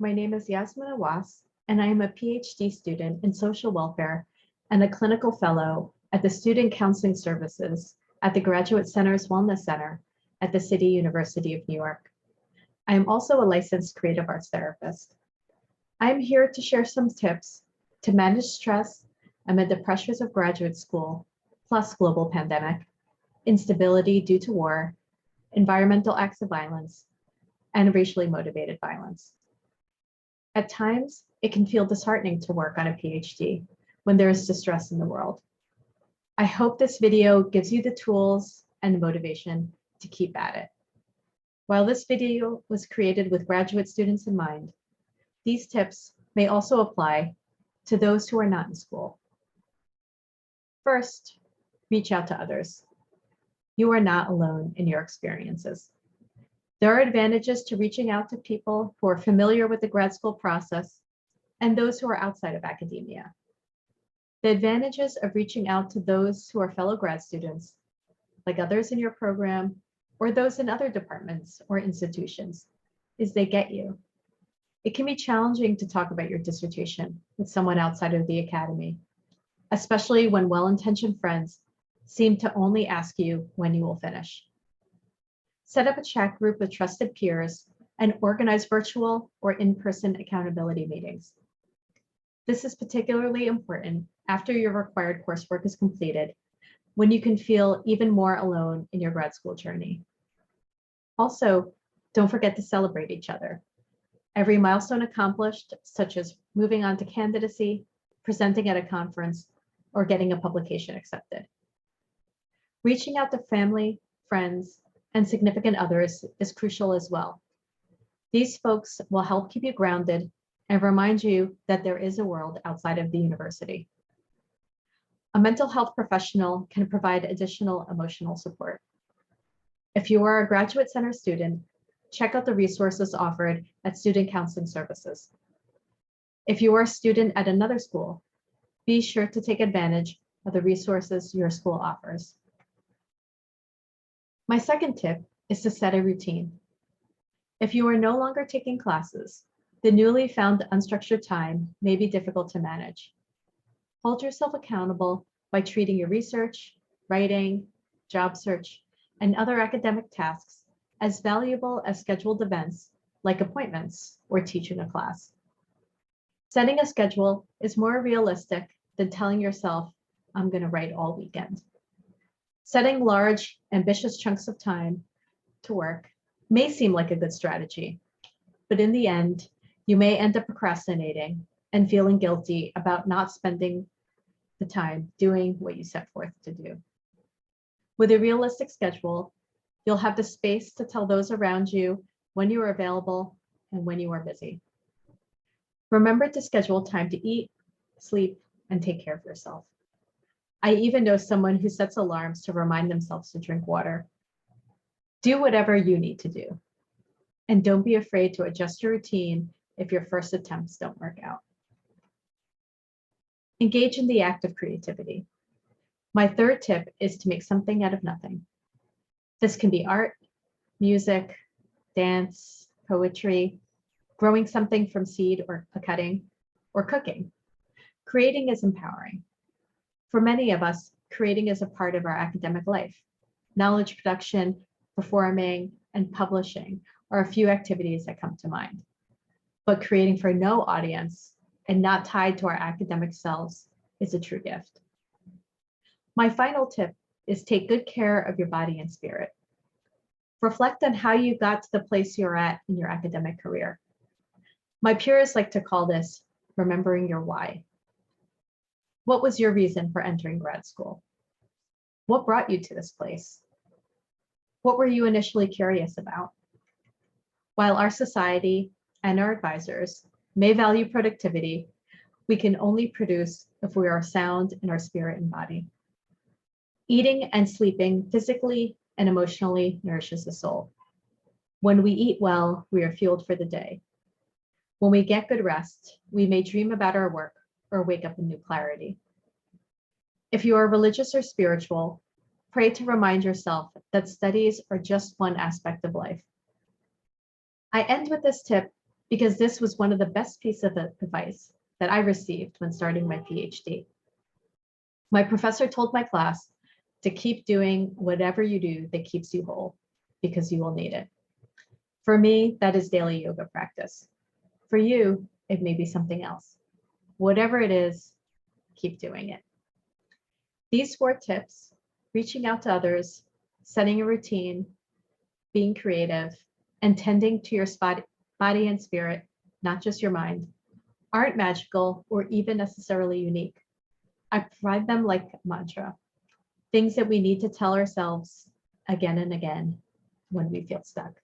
My name is Yasmin Awas, and I am a PhD student in social welfare and a clinical fellow at the Student Counseling Services at the Graduate Center's Wellness Center at the City University of New York. I am also a licensed creative arts therapist. I am here to share some tips to manage stress amid the pressures of graduate school, plus global pandemic, instability due to war, environmental acts of violence, and racially motivated violence. At times, it can feel disheartening to work on a PhD when there is distress in the world. I hope this video gives you the tools and motivation to keep at it. While this video was created with graduate students in mind, these tips may also apply to those who are not in school. First, reach out to others. You are not alone in your experiences. There are advantages to reaching out to people who are familiar with the grad school process and those who are outside of academia. The advantages of reaching out to those who are fellow grad students, like others in your program, or those in other departments or institutions, is they get you. It can be challenging to talk about your dissertation with someone outside of the academy, especially when well-intentioned friends seem to only ask you when you will finish. Set up a chat group with trusted peers and organize virtual or in-person accountability meetings. This is particularly important after your required coursework is completed, when you can feel even more alone in your grad school journey. Also, don't forget to celebrate each other. Every milestone accomplished, such as moving on to candidacy, presenting at a conference, or getting a publication accepted. Reaching out to family, friends, and significant others is crucial as well. These folks will help keep you grounded and remind you that there is a world outside of the university. A mental health professional can provide additional emotional support. If you are a Graduate Center student, check out the resources offered at Student Counseling Services. If you are a student at another school, be sure to take advantage of the resources your school offers. My second tip is to set a routine. If you are no longer taking classes, the newly found unstructured time may be difficult to manage. Hold yourself accountable by treating your research, writing, job search, and other academic tasks as valuable as scheduled events like appointments or teaching a class. Setting a schedule is more realistic than telling yourself, I'm going to write all weekend. Setting large, ambitious chunks of time to work may seem like a good strategy, but in the end, you may end up procrastinating and feeling guilty about not spending the time doing what you set forth to do. With a realistic schedule, you'll have the space to tell those around you when you are available and when you are busy. Remember to schedule time to eat, sleep, and take care of yourself. I even know someone who sets alarms to remind themselves to drink water. Do whatever you need to do. And don't be afraid to adjust your routine if your first attempts don't work out. Engage in the act of creativity. My third tip is to make something out of nothing. This can be art, music, dance, poetry, growing something from seed or a cutting, or cooking. Creating is empowering. For many of us, creating is a part of our academic life. Knowledge production, performing, and publishing are a few activities that come to mind. But creating for no audience and not tied to our academic selves is a true gift. My final tip is take good care of your body and spirit. Reflect on how you got to the place you're at in your academic career. My peers like to call this remembering your why. What was your reason for entering grad school? What brought you to this place? What were you initially curious about? While our society and our advisors may value productivity, we can only produce if we are sound in our spirit and body. Eating and sleeping physically and emotionally nourishes the soul. When we eat well, we are fueled for the day. When we get good rest, we may dream about our work or wake up in new clarity. If you are religious or spiritual, pray to remind yourself that studies are just one aspect of life. I end with this tip because this was one of the best pieces of advice that I received when starting my PhD. My professor told my class to keep doing whatever you do that keeps you whole, because you will need it. For me, that is daily yoga practice. For you, it may be something else. Whatever it is, keep doing it. These 4 tips, reaching out to others, setting a routine, being creative, and tending to your body and spirit, not just your mind, aren't magical or even necessarily unique. I provide them like a mantra, things that we need to tell ourselves again and again when we feel stuck.